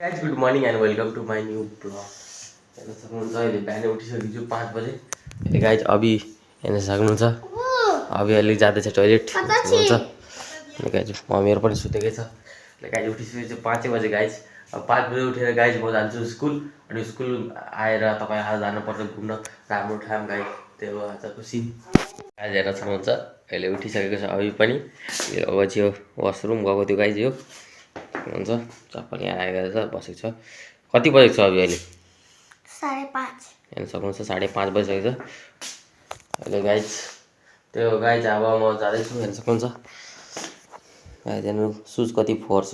Guys good morning and welcome to my new blog. हेर्न सक्नुहुन्छ अहिले बिहानै उठिसकेको छु 5 बजे। अहिले गाइज अभि हेर्न सक्नुहुन्छ, अभि अहिले जाँदैछ टोइलेट हुन्छ। अनि गाइज मम्मीहरू पनि सुतेकै छ। अहिले गाइज उठिसकेको छु 5 बजे गाइज। अब 5 बजे उठेर गाइज म जान्छु स्कुल। अनि स्कुल आएर तपाईँ आज जानुपर्छ घुम्न राम्रो ठाउँ गाइज। त्यो हो आजको सिन। गाइज हेर्न सक्नुहुन्छ अहिले उठिसकेको छ अभि पनि। अब चाहिँ वासरुम गएको थियो गाइज यो हुन्छ। चप्पल यहाँ आएर छ बसेको छ। कति बजेको छ अभि अहिले? 5:30 हेर्न सक्नुहुन्छ 5:30 बजिसकेको छ अहिले गाइज। त्यो गाइज अब म जाँदैछु हेर्न सक्नुहुन्छ। गाइज हेर्नु सुज कति फोहोर छ।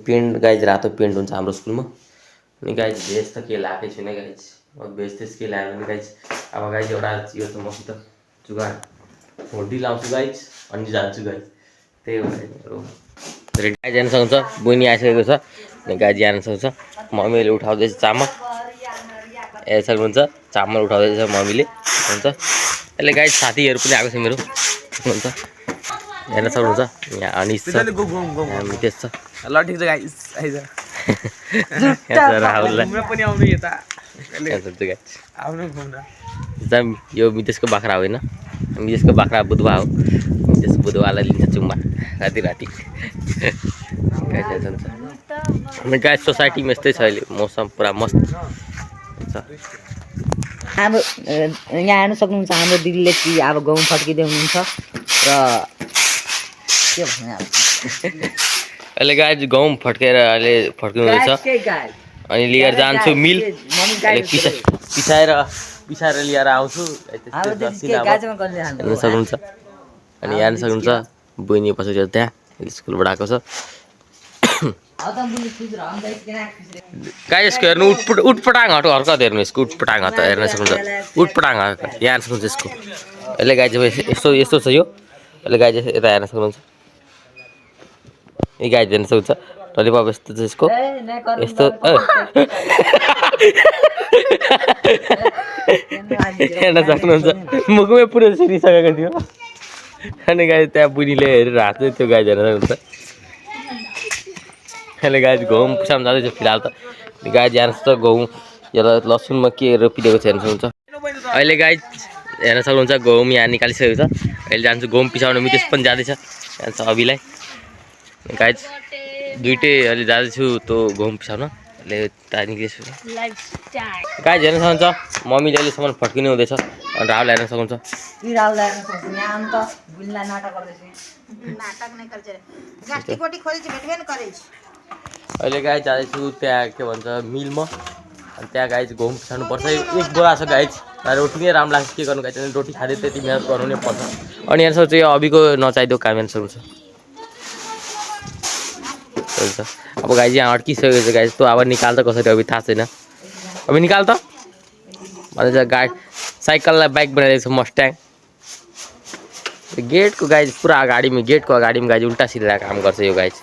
पेन्ट गाइज रातो पेन्ट हुन्छ हाम्रो स्कुलमा। अनि गाइज भेस्ट त के लगाएकै छुइनँ गाइज। अब भेस्ट त्यस के लगायो भने गाइज अब गाइज एउटा यो छ मसित जुगाड होडी लाउँछु गाइज अनि जान्छु गाइज। त्यही हो गाइज। गाइज हेर्न सक्नुहुन्छ बहिनी आइसकेको छ। अनि गाइज हेर्न सक्नुहुन्छ मम्मीले उठाउँदैछ चामल। हेर्न सक्नुहुन्छ चामल उठाउँदैछ मम्मीले हुन्छ। यसले गाइज साथीहरू पनि आएको छ मेरो हुन्छ। हेर्न सक्नुहुन्छ यहाँ अनिस छ, यहाँ मितेश छ। ल ठीक छ गाइस आइज राहुललाई घुम्न पनि आउनु यता आउनु घुम्न। यो मितेशको बाख्रा होइन, मितेशको बाख्रा बुधवा हो। मितेश बुधवालाई लिन्छ चुम्मा राति राति। अनि गाइस सोसाइटीमा यस्तै छ अहिले मौसम पुरा मस्त छ। अब यहाँ हेर्न सक्नुहुन्छ हाम्रो दिदीले कि अब गहुँ फर्किँदै हुनुहुन्छ र के भन्ने अब अहिले गाइस गहुँ फर्केर अहिले फर्किनुहुँदैछ। अनि लिएर जान्छु मिल। अहिले पिसाएर लिएर आउँछु। हेर्न सक्नुहुन्छ। अनि हेर्न सक्नुहुन्छ बहिनी बसेको छ त्यहाँ स्कुलबाट आएको छ। गाइस यसको हेर्नु उटपटाङ हट हर्कत हेर्नु यसको उटपटाङ हट हेर्न सक्नुहुन्छ। उटपटाङ हट यहाँ हेर्न सक्नुहुन्छ यसको। यसले गाइस यस्तो यस्तो छ यो। यसले गाइस यता हेर्न सक्नुहुन्छ। यो गाइस हेर्न सक्नुहुन्छ ललिपप यस्तो छ यसको यस्तो। हेर्न सक्नुहुन्छ मुखमै पुरै सिरिसकेको थियो। अनि गाइस त्यहाँ बुढीले हेरेर हाँस्दै थियो गाइस हेर्न सक्नुहुन्छ। अहिले गाइस गहुँ पिसाउनु जाँदैछ फिलहाल त। गाइस यहाँ जस्तो गहुँ यसलाई लसुनमा के रोपिदिएको छ हेर्न सक्नुहुन्छ। अहिले गाइस हेर्न सक्नुहुन्छ गहुँ यहाँ निकालिसकेको छ। अहिले जान्छु गहुँ पिसाउनु मितेश पनि जाँदैछ जान्छ अभिलाई। गाइस दुइटै अहिले जाँदैछु त्यो गहुँ पिसाउन। अहिले निक्लिसक्यो गाइस हेर्न सक्नुहुन्छ मम्मीले अहिलेसम्म फर्किनु हुँदैछ। अनि राहुल हेर्न सक्नुहुन्छ। अहिले गाइस जाँदैछु त्यहाँ के भन्छ मिलमा। अनि त्यहाँ गाइस गहुँ पिसाउनु पर्छ। एक बोरा छ गाइस। रोटी नै राम्रो लाग्छ के गर्नु गाइस। रोटी खाँदै त्यति मिहिनेत गर्नु नै पर्छ। अनि हेर्न सक्नुहुन्छ यो अभिको नचाहिदो काम हेर्न सक्नुहुन्छ। अब गाइस यहाँ अड्किसकेको छ गाइस। तँ अब निकाल त कसरी अभि थाहा छैन। अभि निकाल त भन्दैछ। गाडी साइकललाई बाइक बनाइदिएको छ मस्ट्याङ। गेटको गाइस पुरा अगाडिमा गेटको अगाडिमा गाइस उल्टा सिधा काम गर्छ यो गाइस।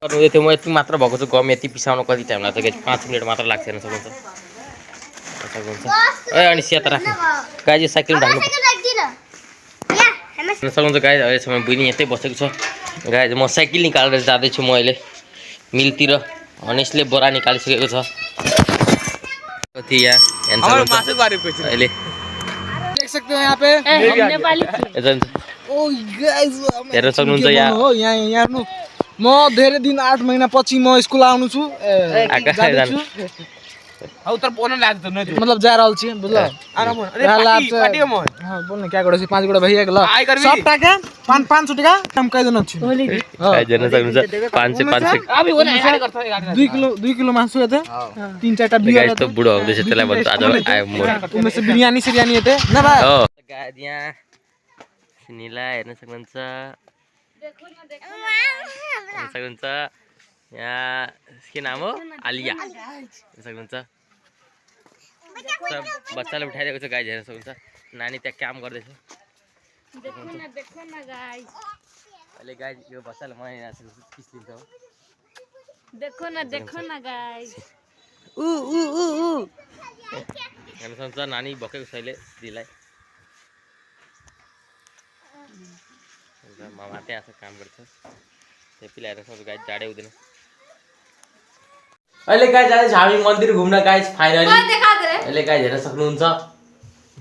गर्नु थियो म यति मात्र भएको छु। गम यति पिसाउन कति टाइम लाग्छ गाइस? 5 मिनट मात्र लाग्छ हेर्न सक्नुहुन्छ। ए अनि सेता राख्नु गाइस साइकल राख्नु हेर्न सक्नुहुन्छ गाइस। अहिलेसम्म बुझ्ने यतै बसेको छ गाइस। म साइकल निकालेर जाँदैछु म अहिले मिलतिर। अनिसले बोरा निकालिसकेको छ कति यहाँ हेर्न सक्नुहुन्छ। अहिले देख सकते हो यहाँ पे ओ गाइस हेर्न सक्नुहुन्छ यहाँ हो यहाँ हेर्नु। म धेरै दिन 8 महिना पछि म स्कुल आउनु छु। उतर बोलने लाग तो नहीं मतलब जा रहल छी बुझल। आराम अरे पार्टी के मोह हां बोल क्या करे 5 गोड़ा भैया के ल सब टाका 500 टका कम कहि देन छी। हां हेर्न सक्नुहुन्छ 500 अभी होने ऐड गर्छ 2 किलो मासु हेते 3-4 टा बियर गाइस त बुढो हुँदैछ त्यसलाई भन्छु आज आयो म उमे से बिरयानी हेते न भाइ हो गाइस यहाँ सिनिला हेर्न सक्नुहुन्छ। हेर्न सक्नुहुन्छ यहाँ के नाम हो आलिया हेर्न सक्नुहुन्छ। बच्चाले उठाइरहेको छ गाइस हेर्न सक्नुहुन्छ। नानी त्यहाँ काम गर्दैछ। देखो न गाइस। अहिले गाइस यो बच्चाले मलाई किस लिन्छ हो। देखो न गाइस। हेर्न सक्नुहुन्छ नानी भकेको छ अहिले दिदीलाई। मामा त्यहाँ छ काम गर्छ त्यो पिलाएर सबै गाइज जाडै हुँदैन अहिले गाइज जाँदैछ हामी मन्दिर घुम्न गाइज फाइनली अहिले गाइज हेर्न सक्नुहुन्छ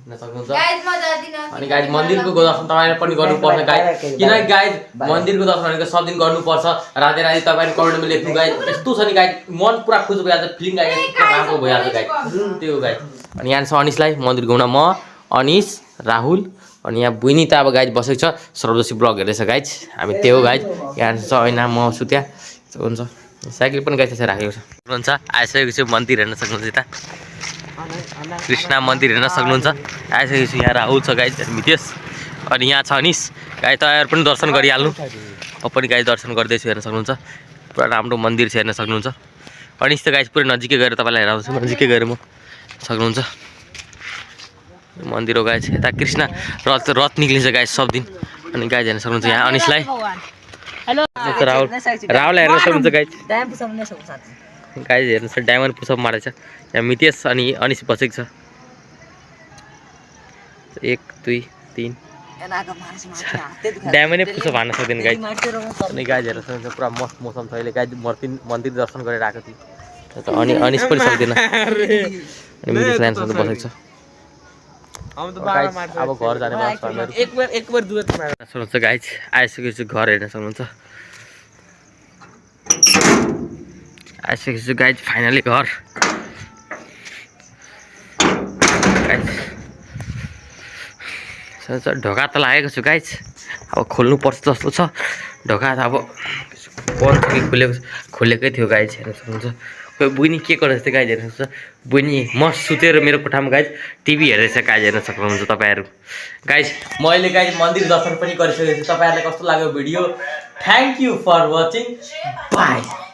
अनि गाइज मन्दिरको दर्शन तपाईँले पनि गर्नुपर्छ गाइज किनकि गाइज मन्दिरको दर्शन भनेको सब दिन गर्नुपर्छ राति राति तपाईँले कमेन्टमा लेख्नु गाइज यस्तो छ नि गाइज मन पुरा खुसी भइहाल्छ फिलिङ गाइज राम्रो भइहाल्छ गाइज त्यो गाइज अनि यहाँ छ अनिसलाई मन्दिर घुम्न म अनिस राहुल अनि यहाँ बुइनी त अब गाइज बसेको छ सर्वदोषी ब्लग हेर्दैछ गाइज हामी त्यो गाइज यहाँ छ ऐना म छु त्यहाँ हुन्छ साइकल पनि गाइज त्यसरी राखेको छ हुन्छ आइसकेको छु मन्दिर हेर्न सक्नुहुन्छ यता कृष्ण मन्दिर हेर्न सक्नुहुन्छ आइसकेको छु यहाँ राहुल छ गाइज मितेश अनि यहाँ छ अनिस गाइज तपाईँहरू पनि दर्शन गरिहाल्नु म पनि गाइज दर्शन गर्दैछु हेर्न सक्नुहुन्छ पुरा राम्रो मन्दिर छ हेर्न सक्नुहुन्छ अनिस त गाइज पुरै नजिकै गएर तपाईँलाई हेराउँछु नजिकै गएर म सक्नुहुन्छ मन्दिर हो गाइज यता कृष्ण रथ निक्लिन्छ गाइज सब दिन अनि गाइज हेर्न सक्नुहुन्छ यहाँ अनिसलाई राहुल हेर्न सक्नुहुन्छ गाइज गाइज हेर्नुहोस् डायमन्ड पुसअप मारेछ यहाँ मितेश अनि अनिस बसेको छ 1 2 3 डायमन्डै पुसअप हान्न सक्दैन गाइज अनि गाइज हेर्न सक्नुहुन्छ पुरा मस्त मौसम छ अहिले गाइज मन्दिर दर्शन गरेर आएको थिएँ अनि अनिस पनि सक्दैन अनि मितेश लाइनसँग बसेको छ अब घर जाने सुन्नुहुन्छ गाइज आइसकेको छु घर हेर्न सक्नुहुन्छ आइसकेको छु गाइज फाइनली घर ढोका त लागेको छु गाइज अब खोल्नु पर्छ जस्तो छ ढोका त अब बन्द थियो कि खोलेकै थियो गाइज हेर्न सक्नुहुन्छ खोइ बुइनी के गर्दैछ गाइज हेर्न सक्नुहुन्छ बुइनी म सुतेर मेरो कोठामा गाइज टिभी हेर्दैछ गाइज हेर्न सक्नुहुन्छ तपाईँहरू गाइज म अहिले गाइज मन्दिर दर्शन पनि गरिसकेको छु तपाईँहरूलाई कस्तो लाग्यो video thank you for watching by